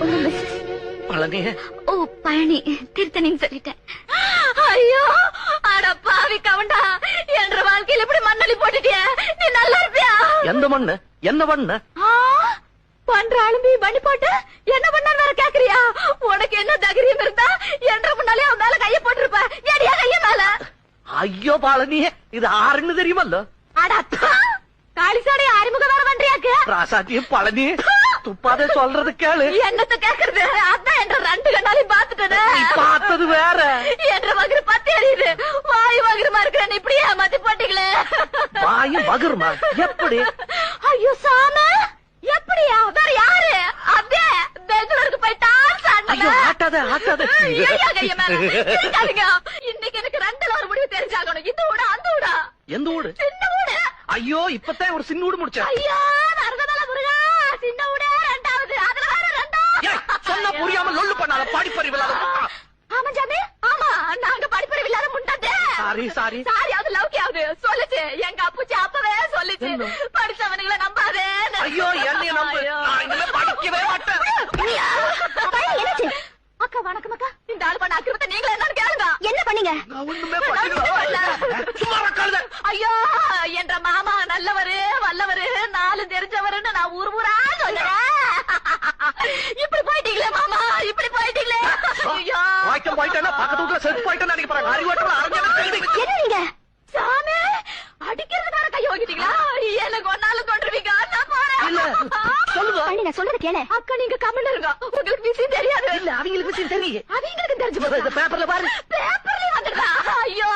பழனி. ஓ பழனி, திருத்தணின்னு சொல்லிட்டேன். ஐயோ அட பாவி கவண்டா, என்ற வாழ்க்கையில இப்படி மண்ணலி போட்டுட்டிய, நீ நல்லா இருப்பியா? எந்த மண்ணு? என்ன பண்ண? பண்ற அலும்பி பண்ணி போட்டு என்ன பண்ண வேற கேக்குறியா? உனக்கு என்ன தைரியம் இருந்தா என்ற முன்னாலே அவன் மேல கைய போட்டிருப்ப. ஏடியா கைய மேல? ஐயோ பழனி, இது ஆறுன்னு தெரியுமல்ல? அடத்தா காளிசாடி அறிமுக வேற பண்றியாக்கு? ராசாத்தி பழனி, துப்பாதே சொல்றது கேளு. என்னத்த கேக்குறது? அதான் என்ற ரெண்டு கண்ணாலையும் பாத்துட்டேன். நீ பார்த்தது வேற. என்ற வகுறு பத்தி எறியுது. வாயு வகுருமா இருக்கிறேன், இப்படியே மாத்தி போட்டீங்களே. வாயு வகுருமா? எப்படி? ஐயோ சாம, எப்படியா? வேற யாரு? அதே பெங்களூருக்கு போயிட்டான். ஐயோ ஆட்டாத ஆட்டாத. இன்னைக்கு எனக்கு ரெண்டுல ஒரு முடிவு தெரிஞ்சாகணும். இந்த ஊடா அந்த ஊடா? எந்த ஊடு? சின்ன ஊடு. ஐயோ இப்பதான் ஒரு சின்ன ஊடு முடிச்சா. ஐயோ நரகதல முருகா, சின்ன ஊடே ரெண்டாவது, அதுல வேற ரெண்டா. சொன்ன புரியாம லொல்லு பண்ணாத. படிப்பறிவு இல்லாத. ஆமா ஜாமி, ஆமா நாங்க படிப்பறிவு இல்லாத முண்டாதே. Sorry sorry sorry. அது லவ்கியாவது சொல்லுச்சு எங்க அப்புச்சி, அப்பவே சொல்லுச்சு படிச்சவனுங்களை நம்பாதே. ஐயோ என்னைய நம்பு, நான் இனிமே படிக்கவே மாட்டேன். அக்கா வணக்கம் அக்கா. இந்த ஆள் பண்ண அக்கிரமத்தை நீங்களே என்னன்னு கேளுங்க. என்ன பண்ணீங்க? நான் ஒண்ணுமே பண்ணல. சும்மா கழுத. ஐயோ என்ற மாமா நல்லவரு வல்லவரு நாலு தெரிஞ்சவருன்னு நான் ஊர் ஊரா சொல்றேன். இப்படி போயிட்டீங்களே மாமா, இப்படி போயிட்டீங்களே. ஐயோ வாய்க்கம் போயிட்டேன்னா பக்கத்து வீட்டுல செத்து போயிட்டேன்னு நினைக்க போறாங்க. அறிவாட்டல என்ன சாமி அடிக்கிறது வேற கை வாங்கிட்டீங்களா? எனக்கு ஒன்னால கொண்டுருவீங்க. நான் போறேன். சொல்லுங்க. நான் சொல்றது கேளு. அக்கா நீங்க கமெண்ட் இருங்க, உங்களுக்கு விஷயம் தெரியாது. இல்ல அவங்களுக்கு விஷயம் தெரியும். அவங்களுக்கு தெரிஞ்சு பேப்பர்ல பாரு. பேப்பர்ல வந்துடுறா. ஐயோ